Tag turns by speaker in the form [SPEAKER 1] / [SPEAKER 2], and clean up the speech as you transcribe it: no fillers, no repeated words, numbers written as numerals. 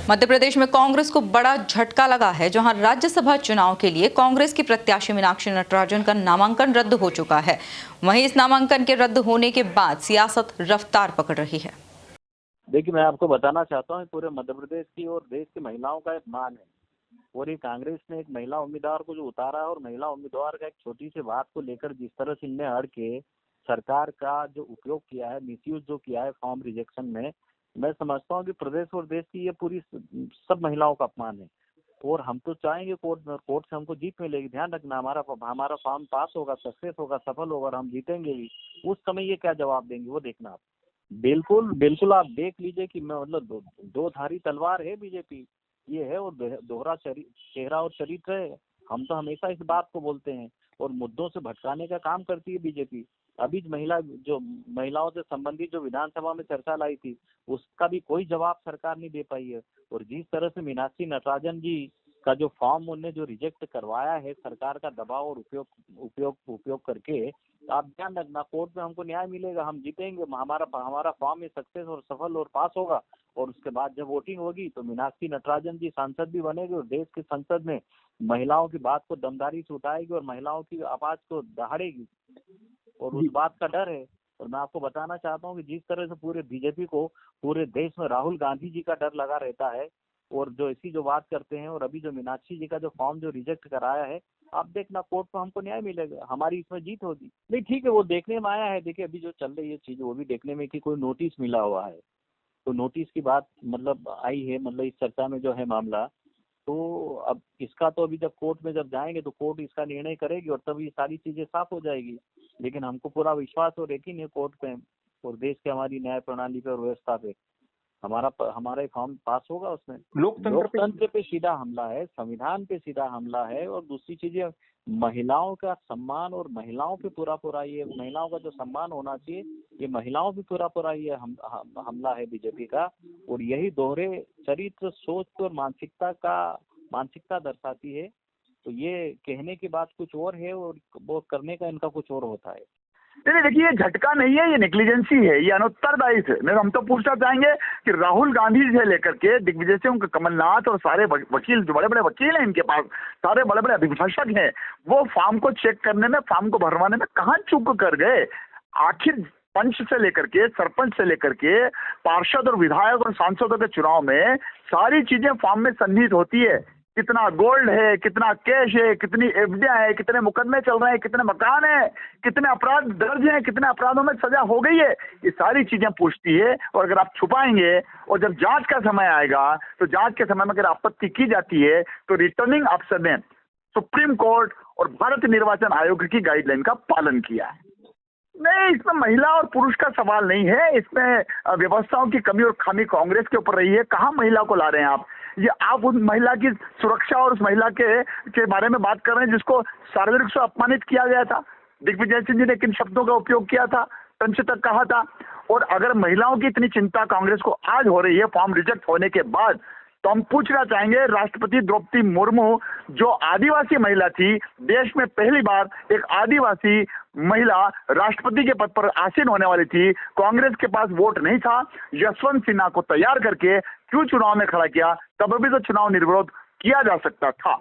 [SPEAKER 1] मध्य प्रदेश में कांग्रेस को बड़ा झटका लगा है, जहां राज्यसभा चुनाव के लिए कांग्रेस की प्रत्याशी मीनाक्षी नटराजन का नामांकन रद्द हो चुका है। वहीं इस नामांकन के रद्द होने के बाद सियासत रफ्तार पकड़ रही है।
[SPEAKER 2] देखिए, मैं आपको बताना चाहता हूँ पूरे मध्य प्रदेश की और देश की महिलाओं का एक मान है और ये कांग्रेस ने एक महिला उम्मीदवार को जो उतारा है और महिला उम्मीदवार का एक छोटी सी बात को लेकर जिस तरह से इनने अड़ के सरकार का जो उपयोग किया है, मिसयूज जो किया है फॉर्म रिजेक्शन में, मैं समझता हूँ कि प्रदेश और देश की ये पूरी सब महिलाओं का अपमान है। और हम तो चाहेंगे कोर्ट से हमको जीत मिलेगी। ध्यान रखना, हमारा फॉर्म पास होगा, सक्सेस होगा, सफल होगा और हम जीतेंगे भी। उस समय ये क्या जवाब देंगे वो देखना आप। बिल्कुल बिल्कुल, आप देख लीजिए कि मैं मतलब दो धारी तलवार है बीजेपी, ये है और दोहरा चेहरा और चरित्र है। हम तो हमेशा इस बात को बोलते हैं और मुद्दों से भटकाने का काम करती है बीजेपी। अभी महिलाओं से संबंधित जो विधानसभा में चर्चा लाई थी, उसका भी कोई जवाब सरकार नहीं दे पाई है। और जिस तरह से मीनाक्षी नटराजन जी का जो फॉर्म उनने जो रिजेक्ट करवाया है सरकार का दबाव और उपयोग करके, आप ध्यान रखना कोर्ट में हमको न्याय मिलेगा, हम जीतेंगे। हमारा फॉर्म में सक्सेस और सफल और पास होगा और उसके बाद जब वोटिंग होगी तो मीनाक्षी नटराजन जी सांसद भी बनेगी और देश की संसद में महिलाओं की बात को दमदारी से उठाएगी और महिलाओं की आवाज को दहाड़ेगी और उस बात का डर है। और मैं आपको बताना चाहता हूँ कि जिस तरह से पूरे बीजेपी को पूरे देश में राहुल गांधी जी का डर लगा रहता है और जो ऐसी जो बात करते हैं, और अभी जो मीनाक्षी जी का जो फॉर्म जो रिजेक्ट कराया है, आप देखना कोर्ट में हमको न्याय मिलेगा, हमारी इसमें जीत होगी। नहीं ठीक है, वो देखने में आया है। देखिए अभी जो चल रही है चीज वो भी देखने में कि कोई नोटिस मिला हुआ है, तो नोटिस की बात मतलब आई है, मतलब इस चर्चा में जो है मामला। तो अब इसका तो अभी जब कोर्ट में जब जाएंगे तो कोर्ट इसका निर्णय करेगी और तब ये सारी चीजें साफ हो जाएगी। लेकिन हमको पूरा विश्वास और यकीन है कोर्ट पे और देश के हमारी न्याय प्रणाली पे और व्यवस्था पे। हमारा फॉर्म पास होगा। उसमें लोकतंत्र पे सीधा हमला है, संविधान पे सीधा हमला है और दूसरी चीजें महिलाओं का सम्मान और महिलाओं पे पूरा ये महिलाओं का जो सम्मान होना चाहिए, ये महिलाओं पे पूरा ये हमला है बीजेपी का। और यही दोहरे चरित्र, सोच और मानसिकता दर्शाती है। तो ये कहने की बात कुछ और है और वो करने का इनका कुछ और होता है।
[SPEAKER 3] नहीं देखिए, ये झटका नहीं है, ये नेग्लिजेंसी है, ये अनुत्तरदायित्व है। नहीं हम तो पूछना चाहेंगे कि राहुल गांधी से लेकर के दिग्विजय सिंह, कमलनाथ और सारे वकील, जो बड़े बड़े वकील हैं इनके पास, सारे बड़े बड़े अभिभाषक हैं, वो फॉर्म को चेक करने में, फॉर्म को भरवाने में कहाँ चूक कर गए। आखिर पंच से लेकर के, सरपंच से लेकर के, पार्षद और विधायक और सांसदों के चुनाव में सारी चीजें फॉर्म में सन्निहित होती है। कितना गोल्ड है, कितना कैश है, कितनी एफडियां है, कितने मुकदमे चल रहे हैं, कितने मकान है, कितने अपराध दर्ज हैं, कितने अपराधों में सजा हो गई है, ये सारी चीजें पूछती है। और अगर आप छुपाएंगे और जब जांच का समय आएगा तो जांच के समय में अगर आपत्ति की जाती है तो रिटर्निंग अफसर ने सुप्रीम कोर्ट और भारत निर्वाचन आयोग की गाइडलाइन का पालन किया है। नहीं, इसमें महिला और पुरुष का सवाल नहीं है, इसमें व्यवस्थाओं की कमी और खामी कांग्रेस के ऊपर रही है। कहाँ महिला को ला रहे हैं आप? ये आप उस महिला की सुरक्षा और उस महिला के बारे में बात कर रहे हैं जिसको सार्वजनिक से अपमानित किया गया था। दिग्विजय सिंह जी ने किन शब्दों का उपयोग किया था, टंच तक कहा था। और अगर महिलाओं की इतनी चिंता कांग्रेस को आज हो रही है फॉर्म रिजेक्ट होने के बाद, तो हम पूछना चाहेंगे राष्ट्रपति द्रौपदी मुर्मू, जो आदिवासी महिला थी, देश में पहली बार एक आदिवासी महिला राष्ट्रपति के पद पर आसीन होने वाली थी, कांग्रेस के पास वोट नहीं था, यशवंत सिन्हा को तैयार करके क्यों चुनाव में खड़ा किया? तब भी तो चुनाव निर्विरोध किया जा सकता था।